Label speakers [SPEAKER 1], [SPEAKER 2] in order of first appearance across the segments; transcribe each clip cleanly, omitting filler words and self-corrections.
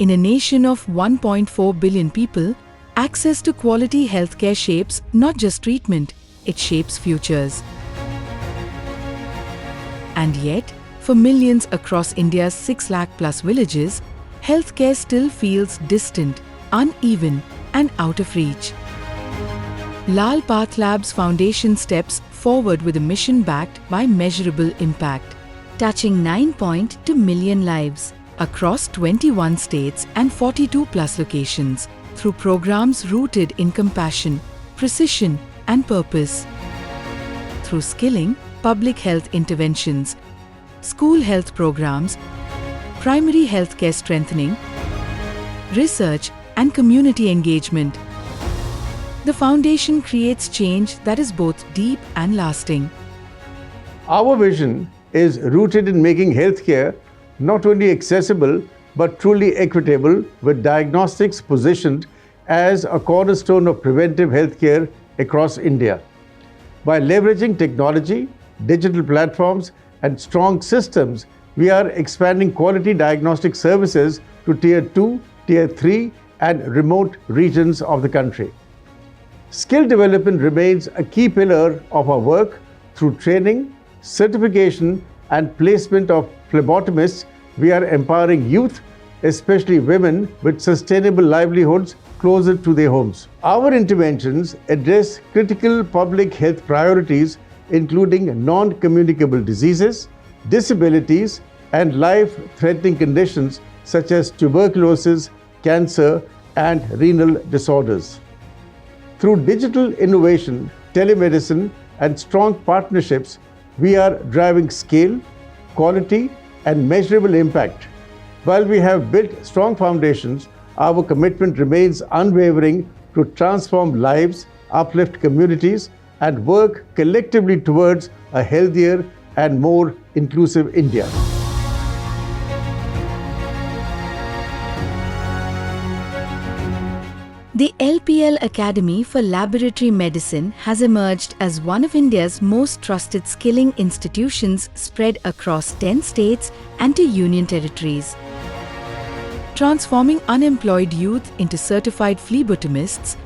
[SPEAKER 1] In a nation of 1.4 billion people, access to quality healthcare shapes not just treatment, it shapes futures. And yet, for millions across India's 6 lakh plus villages, healthcare still feels distant, uneven, and out of reach. Lal Pathlabs Foundation steps forward with a mission backed by measurable impact, touching 9.2 million lives across 21 states and 42 plus locations through programs rooted in compassion, precision, and purpose. Through skilling, public health interventions, school health programs, primary healthcare strengthening, research, and community engagement, the foundation creates change that is both deep and lasting.
[SPEAKER 2] Our vision is rooted in making healthcare not only accessible but truly equitable, with diagnostics positioned as a cornerstone of preventive healthcare across India. By leveraging technology, digital platforms, and strong systems, we are expanding quality diagnostic services to Tier 2, Tier 3, and remote regions of the country. Skill development remains a key pillar of our work. Through training, certification, and placement of phlebotomists, we are empowering youth, especially women, with sustainable livelihoods closer to their homes. Our interventions address critical public health priorities, including non-communicable diseases, disabilities, and life-threatening conditions such as tuberculosis, cancer, and renal disorders. Through digital innovation, telemedicine, and strong partnerships, we are driving scale, quality, and measurable impact. While we have built strong foundations, our commitment remains unwavering to transform lives, uplift communities, and work collectively towards a healthier and more inclusive India.
[SPEAKER 1] The LPL Academy for Laboratory Medicine has emerged as one of India's most trusted skilling institutions, spread across 10 states and 2 union territories. Transforming unemployed youth into certified phlebotomists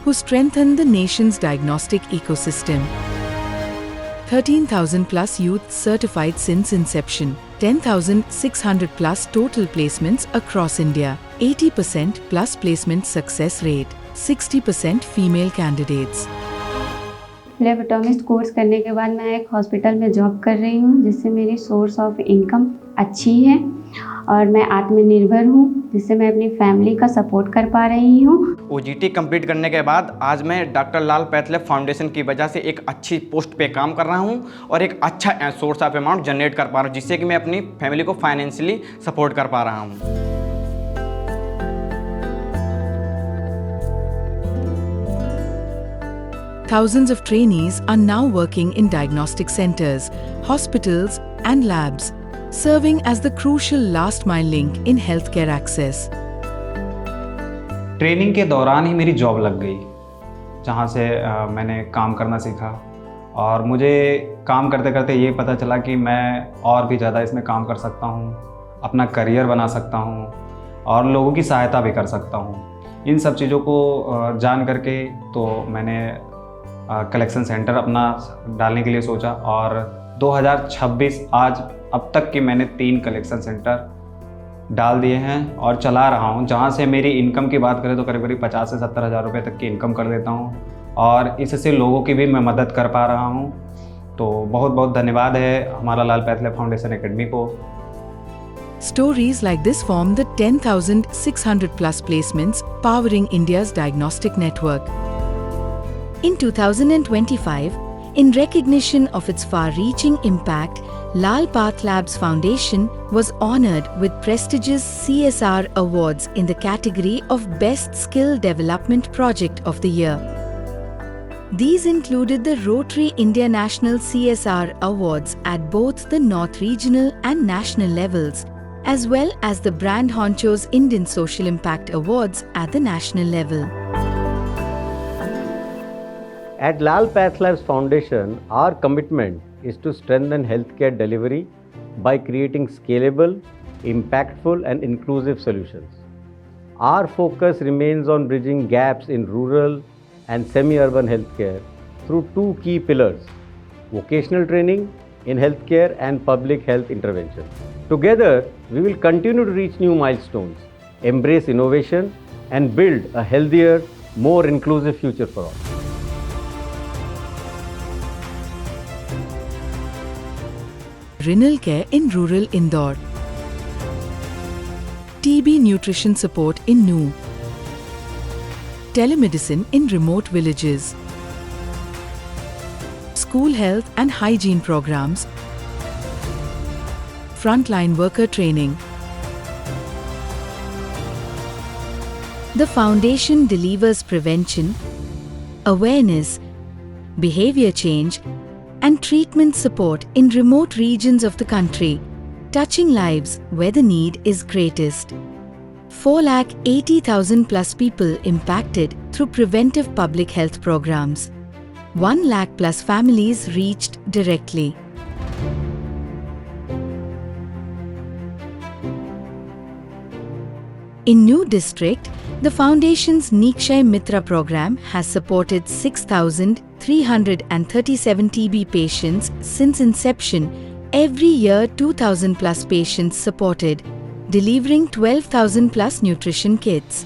[SPEAKER 1] who strengthen the nation's diagnostic ecosystem. 13,000 plus youth certified since inception, 10,600 plus total placements across India, 80% plus placement success rate, 60% female candidates.
[SPEAKER 3] Phlebotomist course करने के बाद मैं एक hospital में job कर रही हूँ, जिससे मेरी सोर्स ऑफ इनकम अच्छी है और मैं आत्मनिर्भर हूँ, जिससे मैं अपनी फैमिली का सपोर्ट कर पा रही हूँ।
[SPEAKER 4] OGT कंप्लीट करने के बाद आज मैं डॉक्टर लाल पैथलैब फाउंडेशन की वजह से एक अच्छी पोस्ट पे काम कर रहा हूँ और एक अच्छा सोर्स ऑफ अमाउंट जनरेट कर पा रहा हूँ, जिससे कि मैं अपनी फैमिली को फाइनेंशियली सपोर्ट कर पा रहा हूँ।
[SPEAKER 1] Thousands of trainees are now working in diagnostic centers, hospitals, and labs, serving as the crucial last mile link in healthcare access.
[SPEAKER 5] Training के दौरान ही मेरी जॉब लग गई, जहाँ से मैंने काम करना सीखा और मुझे काम करते करते ये पता चला कि मैं और भी ज़्यादा इसमें काम कर सकता हूँ, अपना करियर बना सकता हूँ और लोगों की सहायता भी कर सकता हूँ। इन सब चीज़ों को जान करके तो मैंने कलेक्शन सेंटर अपना डालने के लिए सोचा और 2026 आज अब तक की मैंने 3 कलेक्शन सेंटर डाल दिए हैं और चला रहा हूं, जहां से मेरी इनकम की बात करें तो करीब करीब 50 से 70 हज़ार रुपये तक की इनकम कर देता हूं और इससे लोगों की भी मैं मदद कर पा रहा हूं। तो बहुत बहुत धन्यवाद है हमारा लाल पैथलैब फाउंडेशन एकेडमी को।
[SPEAKER 1] Stories like this form the 10,600 plus placements powering India's diagnostic network. In 2025, in recognition of its far-reaching impact, Lal Pathlabs Foundation was honored with prestigious CSR awards in the category of Best Skill Development Project of the Year. These included the Rotary India National CSR Awards at both the North Regional and National levels, as well as the Brand Honcho's Indian Social Impact Awards at the national level.
[SPEAKER 6] At Lal Pathlabs Foundation, our commitment is to strengthen healthcare delivery by creating scalable, impactful and inclusive solutions. Our focus remains on bridging gaps in rural and semi-urban healthcare through two key pillars: vocational training in healthcare and public health intervention. Together, we will continue to reach new milestones, embrace innovation, and build a healthier, more inclusive future for all.
[SPEAKER 1] Renal care in rural Indore. TB nutrition support in New. Telemedicine in remote villages. School health and hygiene programs. Frontline worker training. The foundation delivers prevention, awareness, behavior change, and treatment support in remote regions of the country, touching lives where the need is greatest. 4,80,000 plus people impacted through preventive public health programs. 1 lakh plus families reached directly. In New District, the Foundation's Nikshay Mitra program has supported 6,337 TB patients since inception. Every year, 2,000 plus patients supported, delivering 12,000 plus nutrition kits.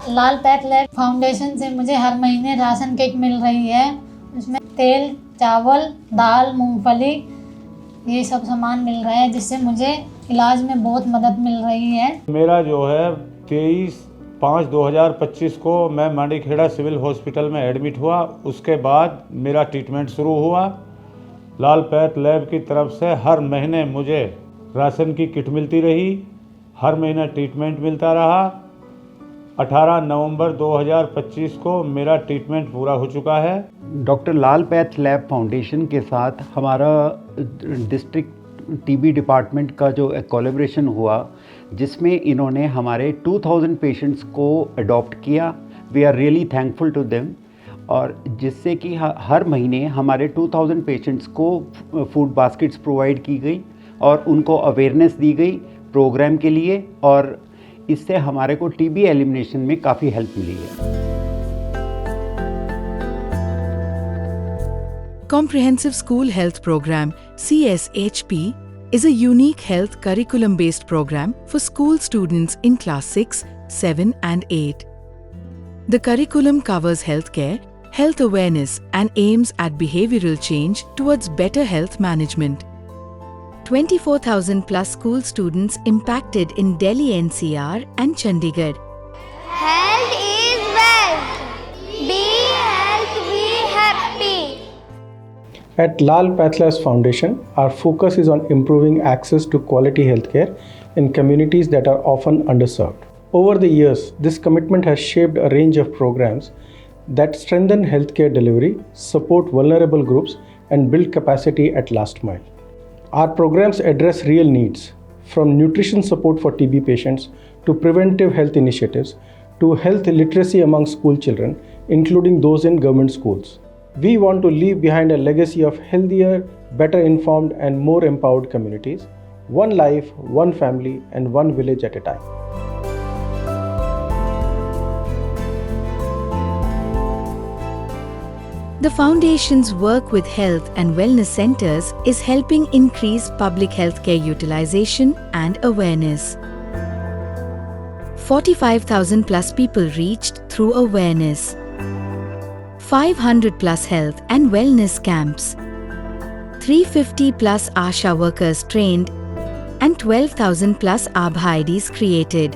[SPEAKER 7] Lal path lab foundation से मुझे हर महीने ration kit मिल रही है। उसमें तेल, चावल, दाल, मूंगफली ये सब सामान मिल रहे हैं, जिससे मुझे इलाज में बहुत मदद मिल रही है।
[SPEAKER 8] मेरा जो है 23/5/2025 को मैं मांडीखेड़ा सिविल हॉस्पिटल में एडमिट हुआ। उसके बाद मेरा ट्रीटमेंट शुरू हुआ। लाल पैथलैब की तरफ से हर महीने मुझे राशन की किट मिलती रही, हर महीने ट्रीटमेंट मिलता रहा। 18 नवंबर 2025 को मेरा ट्रीटमेंट पूरा हो चुका है।
[SPEAKER 9] डॉक्टर लाल पैथलैब फाउंडेशन के साथ हमारा डिस्ट्रिक्ट टीबी डिपार्टमेंट का जो कोलैबोरेशन हुआ, जिसमें इन्होंने हमारे 2000 पेशेंट्स को अडॉप्ट किया। We are really thankful to them. और जिससे कि हर महीने हमारे 2000 पेशेंट्स को फूड बास्केट्स प्रोवाइड की गई और उनको अवेयरनेस दी गई प्रोग्राम के लिए, और इससे हमारे को टीबी एलिमिनेशन में काफ़ी हेल्प मिली है।
[SPEAKER 1] Comprehensive School Health Program (CSHP) is a unique health curriculum-based program for school students in class 6, 7 and 8. The curriculum covers healthcare, health awareness and aims at behavioral change towards better health management. 24,000 plus school students impacted in Delhi NCR and Chandigarh.
[SPEAKER 10] Health is wealth. Be health, be happy.
[SPEAKER 11] At Lal Pathlabs Foundation, our focus is on improving access to quality healthcare in communities that are often underserved. Over the years, this commitment has shaped a range of programs that strengthen healthcare delivery, support vulnerable groups, and build capacity at last mile. Our programs address real needs, from nutrition support for TB patients to preventive health initiatives to health literacy among school children, including those in government schools. We want to leave behind a legacy of healthier, better informed, and more empowered communities, one life, one family, and one village at a time.
[SPEAKER 1] The Foundation's work with health and wellness centers is helping increase public healthcare utilization and awareness. 45,000 plus people reached through awareness. 500 plus health and wellness camps. 350 plus ASHA workers trained and 12,000 plus ABHA IDs created.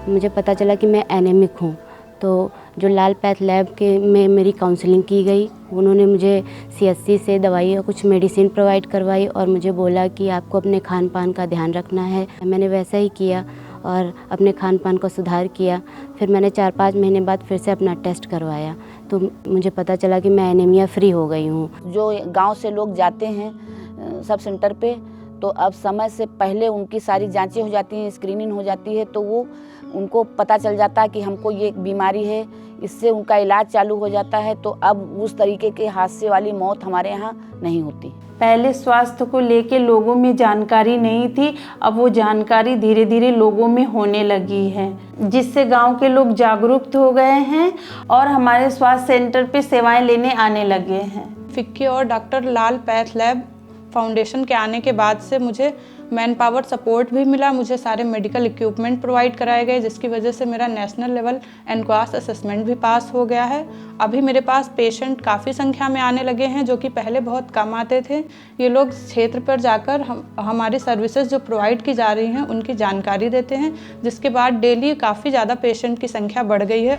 [SPEAKER 3] मुझे पता चला कि मैं anaemic हूँ, तो जो लाल path lab के में मेरी काउंसलिंग की गई। उन्होंने मुझे CSC से दवाई और कुछ मेडिसिन प्रोवाइड करवाई और मुझे बोला कि आपको अपने खान पान का ध्यान रखना है। मैंने वैसा ही किया और अपने खान पान का सुधार किया। फिर मैंने 4-5 महीने बाद फिर से अपना टेस्ट करवाया, तो मुझे पता चला कि मैं एनीमिया फ्री हो गई हूँ।
[SPEAKER 12] जो गांव से लोग जाते हैं सब सेंटर पे, तो अब समय से पहले उनकी सारी जांचें हो जाती हैं, स्क्रीनिंग हो जाती है, तो वो उनको पता चल जाता है कि हमको ये बीमारी है, इससे उनका इलाज चालू हो जाता है। तो अब उस तरीके के हादसे वाली मौत हमारे यहाँ नहीं होती।
[SPEAKER 13] पहले स्वास्थ्य को लेके लोगों में जानकारी नहीं थी, अब वो जानकारी धीरे धीरे लोगों में होने लगी है, जिससे गांव के लोग जागरूक हो गए हैं और हमारे स्वास्थ्य सेंटर पे सेवाएं लेने आने लगे हैं।
[SPEAKER 14] फिक्की और डॉक्टर लाल पैथ लैब फाउंडेशन के आने के बाद से मुझे मैन पावर सपोर्ट भी मिला, मुझे सारे मेडिकल इक्विपमेंट प्रोवाइड कराए गए, जिसकी वजह से मेरा नेशनल लेवल एनक्वास असेसमेंट भी पास हो गया है। अभी मेरे पास पेशेंट काफ़ी संख्या में आने लगे हैं, जो कि पहले बहुत कम आते थे। ये लोग क्षेत्र पर जाकर हमारी सर्विसेज जो प्रोवाइड की जा रही हैं उनकी जानकारी देते हैं, जिसके बाद डेली काफ़ी ज़्यादा पेशेंट की संख्या बढ़ गई है।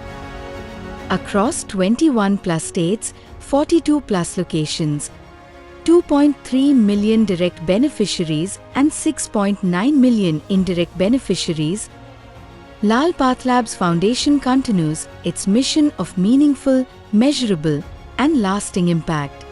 [SPEAKER 1] Across 21 plus states, 42 plus locations, 2.3 million direct beneficiaries and 6.9 million indirect beneficiaries, Lal PathLabs Foundation continues its mission of meaningful, measurable, and lasting impact.